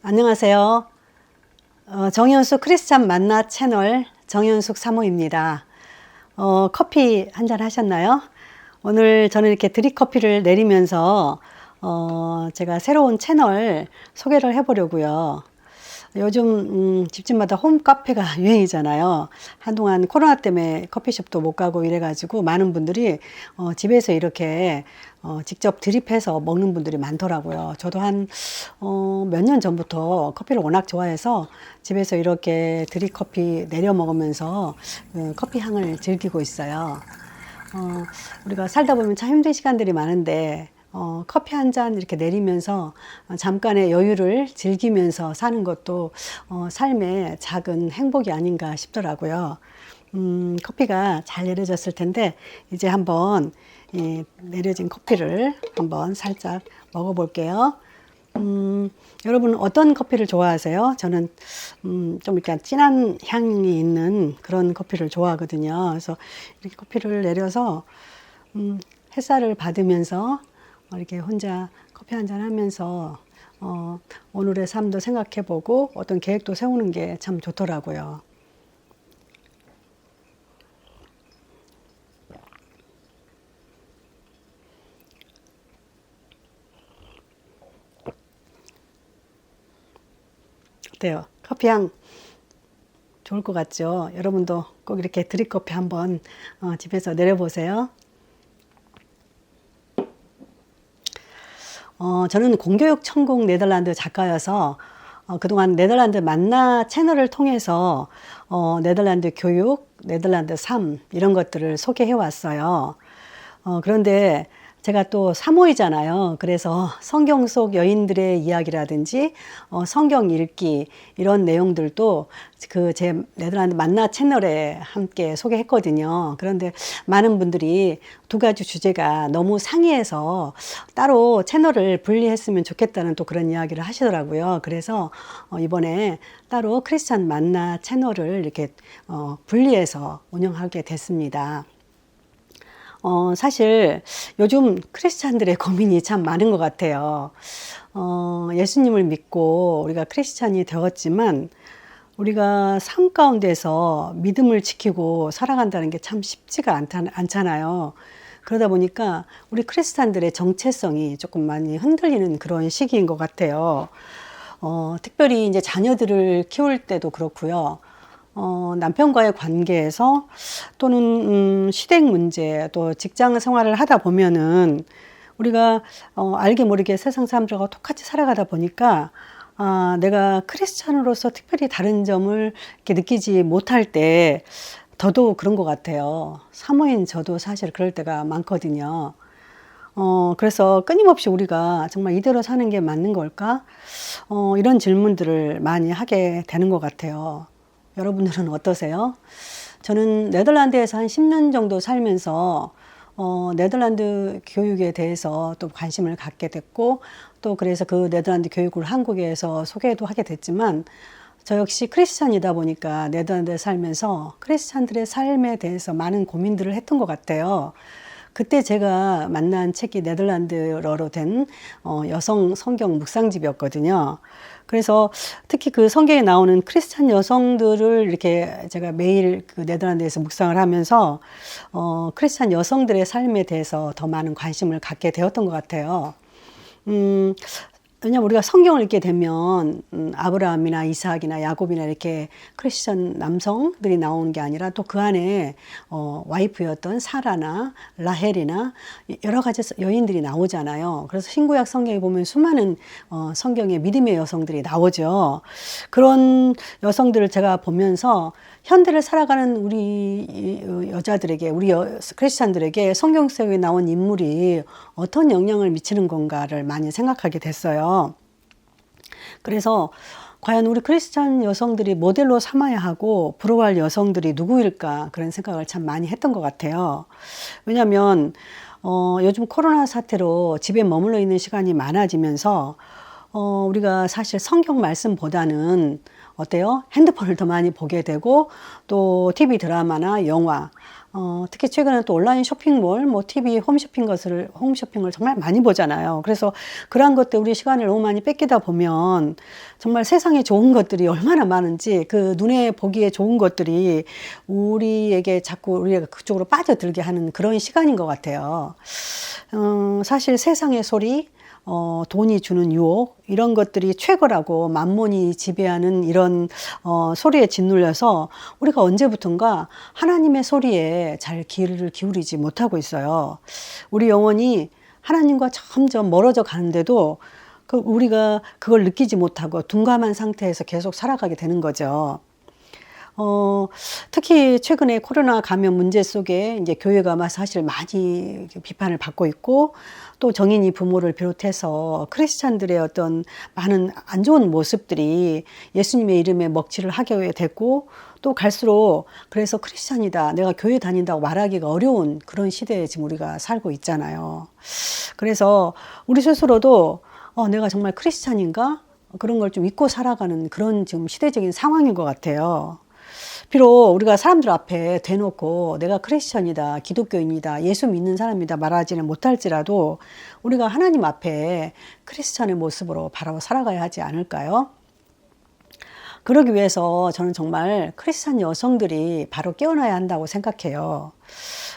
안녕하세요. 정현숙 크리스찬 만나 채널 정현숙 사모입니다. 커피 한잔 하셨나요? 오늘 저는 이렇게 드립커피를 내리면서 제가 새로운 채널 소개를 해보려고요. 요즘 집집마다 홈카페가 유행이잖아요. 한동안 코로나 때문에 커피숍도 못 가고 이래가지고 많은 분들이 집에서 이렇게 직접 드립해서 먹는 분들이 많더라고요. 저도 한 몇 년 전부터 커피를 워낙 좋아해서 집에서 이렇게 드립 커피 내려 먹으면서 커피 향을 즐기고 있어요. 우리가 살다 보면 참 힘든 시간들이 많은데 커피 한 잔 이렇게 내리면서 잠깐의 여유를 즐기면서 사는 것도 삶의 작은 행복이 아닌가 싶더라고요. 커피가 잘 내려졌을 텐데 이제 한번 이 내려진 커피를 한번 살짝 먹어볼게요. 여러분 어떤 커피를 좋아하세요? 저는 좀 이렇게 진한 향이 있는 그런 커피를 좋아하거든요. 그래서 이렇게 커피를 내려서 햇살을 받으면서 이렇게 혼자 커피 한잔 하면서 오늘의 삶도 생각해보고 어떤 계획도 세우는 게 참 좋더라고요. 어때요? 커피 향 좋을 것 같죠? 여러분도 꼭 이렇게 드립커피 한번 집에서 내려보세요. 저는 공교육 천국 네덜란드 작가여서 그동안 네덜란드 만나 채널을 통해서 네덜란드 교육, 네덜란드 삶 이런 것들을 소개해 왔어요. 그런데 제가 또 사모이잖아요. 그래서 성경 속 여인들의 이야기라든지 성경 읽기 이런 내용들도 그 제 네덜란드 만나 채널에 함께 소개했거든요. 그런데 많은 분들이 두 가지 주제가 너무 상이해서 따로 채널을 분리했으면 좋겠다는 또 그런 이야기를 하시더라고요. 그래서 이번에 따로 크리스찬 만나 채널을 이렇게 분리해서 운영하게 됐습니다. 사실 요즘 크리스찬들의 고민이 참 많은 것 같아요. 예수님을 믿고 우리가 크리스찬이 되었지만 우리가 삶 가운데서 믿음을 지키고 살아간다는 게 참 쉽지가 않잖아요. 그러다 보니까 우리 크리스찬들의 정체성이 조금 많이 흔들리는 그런 시기인 것 같아요. 특별히 이제 자녀들을 키울 때도 그렇고요. 남편과의 관계에서 또는 시댁 문제 또 직장 생활을 하다 보면은 우리가 알게 모르게 세상 사람들과 똑같이 살아가다 보니까 내가 크리스찬으로서 특별히 다른 점을 이렇게 느끼지 못할 때 더더욱 그런 것 같아요. 사모인 저도 사실 그럴 때가 많거든요. 그래서 끊임없이 우리가 정말 이대로 사는 게 맞는 걸까? 이런 질문들을 많이 하게 되는 것 같아요. 여러분들은 어떠세요? 저는 네덜란드에서 한 10년 정도 살면서 네덜란드 교육에 대해서 또 관심을 갖게 됐고 또 그래서 그 네덜란드 교육을 한국에서 소개도 하게 됐지만 저 역시 크리스찬이다 보니까 네덜란드에 살면서 크리스찬들의 삶에 대해서 많은 고민들을 했던 것 같아요. 그때 제가 만난 책이 네덜란드어로 된 여성 성경 묵상집이었거든요. 그래서 특히 그 성경에 나오는 크리스찬 여성들을 이렇게 제가 매일 그 네덜란드에서 묵상을 하면서 크리스찬 여성들의 삶에 대해서 더 많은 관심을 갖게 되었던 것 같아요. 음, 왜냐면 우리가 성경을 읽게 되면 아브라함이나 이삭이나 야곱이나 이렇게 크리스천 남성들이 나오는 게 아니라 또 그 안에 와이프였던 사라나 라헬이나 여러 가지 여인들이 나오잖아요. 그래서 신구약 성경에 보면 수많은 성경의 믿음의 여성들이 나오죠. 그런 여성들을 제가 보면서 현대를 살아가는 우리 여자들에게 우리 크리스찬들에게 성경 속에 나온 인물이 어떤 영향을 미치는 건가를 많이 생각하게 됐어요. 그래서 과연 우리 크리스찬 여성들이 모델로 삼아야 하고 부러워할 여성들이 누구일까 그런 생각을 참 많이 했던 것 같아요. 왜냐하면 요즘 코로나 사태로 집에 머물러 있는 시간이 많아지면서 우리가 사실 성경 말씀보다는 어때요? 핸드폰을 더 많이 보게 되고 또 TV 드라마나 영화, 특히 최근에 또 온라인 쇼핑몰, 뭐 TV 홈쇼핑을 정말 많이 보잖아요. 그래서 그러한 것들 우리 시간을 너무 많이 뺏기다 보면 정말 세상에 좋은 것들이 얼마나 많은지 그 눈에 보기에 좋은 것들이 우리에게 자꾸 우리가 그쪽으로 빠져들게 하는 그런 시간인 것 같아요. 사실 세상의 소리, 돈이 주는 유혹, 이런 것들이 최고라고 만몬이 지배하는 이런 소리에 짓눌려서 우리가 언제부턴가 하나님의 소리에 잘 귀를 기울이지 못하고 있어요. 우리 영혼이 하나님과 점점 멀어져 가는데도 우리가 그걸 느끼지 못하고 둔감한 상태에서 계속 살아가게 되는 거죠. 특히 최근에 코로나 감염 문제 속에 이제 교회가 사실 많이 비판을 받고 있고 또 정인이 부모를 비롯해서 크리스찬들의 어떤 많은 안 좋은 모습들이 예수님의 이름에 먹칠을 하게 됐고 또 갈수록 그래서 크리스찬이다, 내가 교회 다닌다고 말하기가 어려운 그런 시대에 지금 우리가 살고 있잖아요. 그래서 우리 스스로도 내가 정말 크리스찬인가? 그런 걸 좀 잊고 살아가는 그런 지금 시대적인 상황인 것 같아요. 비록 우리가 사람들 앞에 대놓고 내가 크리스천이다, 기독교인이다, 예수 믿는 사람이다 말하지는 못할지라도 우리가 하나님 앞에 크리스천의 모습으로 바로 살아가야 하지 않을까요? 그러기 위해서 저는 정말 크리스천 여성들이 바로 깨어나야 한다고 생각해요.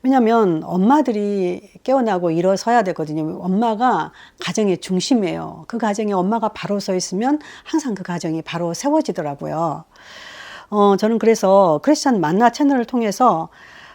왜냐하면 엄마들이 깨어나고 일어서야 되거든요. 엄마가 가정의 중심이에요. 그 가정에 엄마가 바로 서 있으면 항상 그 가정이 바로 세워지더라고요. 저는 그래서 크리스찬 만나 채널을 통해서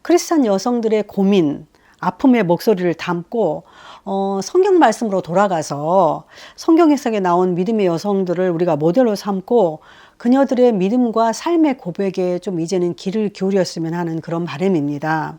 크리스찬 여성들의 고민, 아픔의 목소리를 담고 성경 말씀으로 돌아가서 성경 해석에 나온 믿음의 여성들을 우리가 모델로 삼고 그녀들의 믿음과 삶의 고백에 좀 이제는 귀를 기울였으면 하는 그런 바람입니다.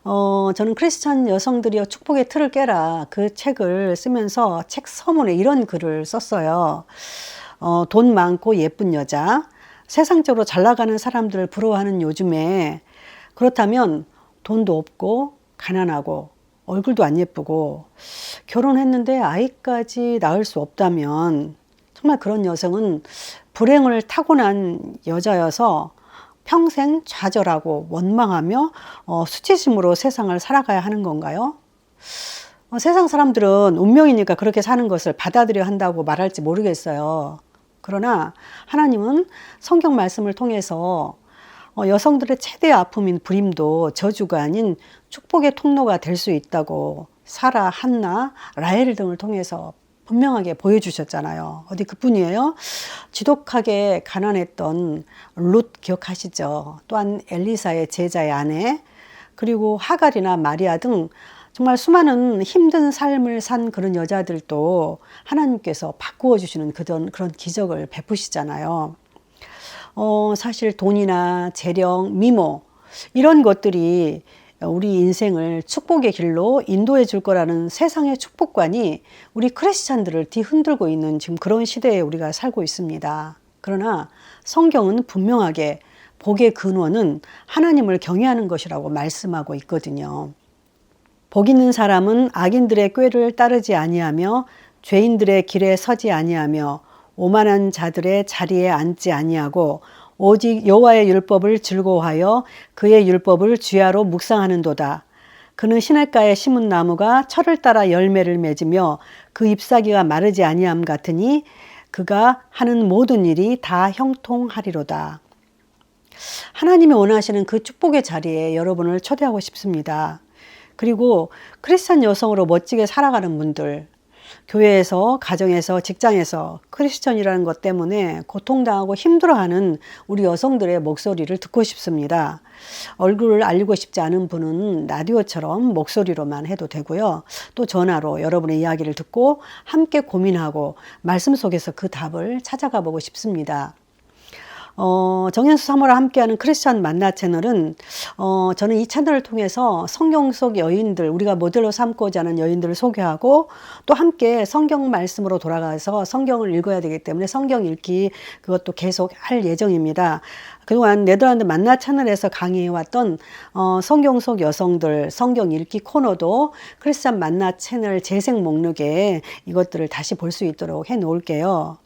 저는 크리스찬 여성들이여 축복의 틀을 깨라, 그 책을 쓰면서 책 서문에 이런 글을 썼어요. 돈 많고 예쁜 여자, 세상적으로 잘 나가는 사람들을 부러워하는 요즘에 그렇다면 돈도 없고 가난하고 얼굴도 안 예쁘고 결혼했는데 아이까지 낳을 수 없다면 정말 그런 여성은 불행을 타고난 여자여서 평생 좌절하고 원망하며 수치심으로 세상을 살아가야 하는 건가요? 세상 사람들은 운명이니까 그렇게 사는 것을 받아들여야 한다고 말할지 모르겠어요. 그러나 하나님은 성경 말씀을 통해서 여성들의 최대 아픔인 불임도 저주가 아닌 축복의 통로가 될 수 있다고 사라, 한나, 라헬 등을 통해서 분명하게 보여주셨잖아요. 어디 그뿐이에요? 지독하게 가난했던 룻 기억하시죠? 또한 엘리사의 제자의 아내, 그리고 하갈이나 마리아 등 정말 수많은 힘든 삶을 산 그런 여자들도 하나님께서 바꾸어 주시는 그런 기적을 베푸시잖아요. 사실 돈이나 재력, 미모 이런 것들이 우리 인생을 축복의 길로 인도해 줄 거라는 세상의 축복관이 우리 크리스찬들을 뒤흔들고 있는 지금 그런 시대에 우리가 살고 있습니다. 그러나 성경은 분명하게 복의 근원은 하나님을 경외하는 것이라고 말씀하고 있거든요. 복 있는 사람은 악인들의 꾀를 따르지 아니하며 죄인들의 길에 서지 아니하며 오만한 자들의 자리에 앉지 아니하고 오직 여호와의 율법을 즐거워하여 그의 율법을 주야로 묵상하는도다. 그는 시냇가에 심은 나무가 철을 따라 열매를 맺으며 그 잎사귀가 마르지 아니함 같으니 그가 하는 모든 일이 다 형통하리로다. 하나님이 원하시는 그 축복의 자리에 여러분을 초대하고 싶습니다. 그리고 크리스찬 여성으로 멋지게 살아가는 분들, 교회에서, 가정에서, 직장에서 크리스천이라는 것 때문에 고통당하고 힘들어하는 우리 여성들의 목소리를 듣고 싶습니다. 얼굴을 알리고 싶지 않은 분은 라디오처럼 목소리로만 해도 되고요. 또 전화로 여러분의 이야기를 듣고 함께 고민하고 말씀 속에서 그 답을 찾아가 보고 싶습니다. 정연수 사모와 함께하는 크리스찬 만나 채널은 저는 이 채널을 통해서 성경 속 여인들, 우리가 모델로 삼고자 하는 여인들을 소개하고 또 함께 성경 말씀으로 돌아가서 성경을 읽어야 되기 때문에 성경 읽기 그것도 계속 할 예정입니다. 그동안 네덜란드 만나 채널에서 강의해왔던 성경 속 여성들 성경 읽기 코너도 크리스찬 만나 채널 재생 목록에 이것들을 다시 볼 수 있도록 해 놓을게요.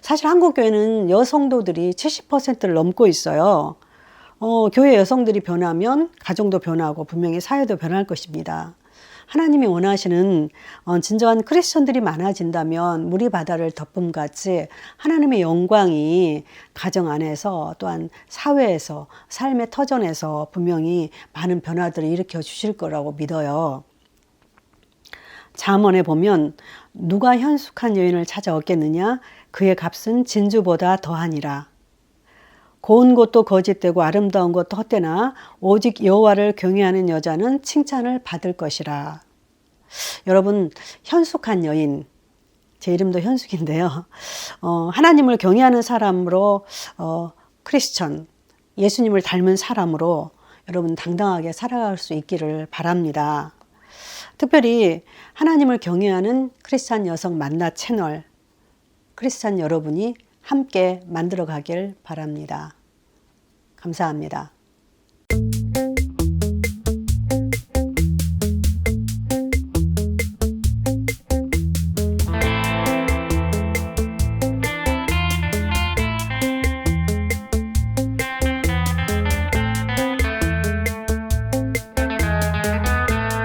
사실 한국 교회는 여성도들이 70%를 넘고 있어요. 교회 여성들이 변하면 가정도 변하고 분명히 사회도 변할 것입니다. 하나님이 원하시는 진정한 크리스천들이 많아진다면 물이 바다를 덮음같이 하나님의 영광이 가정 안에서 또한 사회에서 삶의 터전에서 분명히 많은 변화들을 일으켜 주실 거라고 믿어요. 잠언에 보면 누가 현숙한 여인을 찾아 얻겠느냐? 그의 값은 진주보다 더하니라. 고운 것도 거짓되고 아름다운 것도 헛되나 오직 여호와를 경외하는 여자는 칭찬을 받을 것이라. 여러분, 현숙한 여인, 제 이름도 현숙인데요. 하나님을 경외하는 사람으로 크리스천, 예수님을 닮은 사람으로 여러분 당당하게 살아갈 수 있기를 바랍니다. 특별히 하나님을 경외하는 크리스찬 여성 만나 채널, 크리스찬 여러분이 함께 만들어 가길 바랍니다. 감사합니다.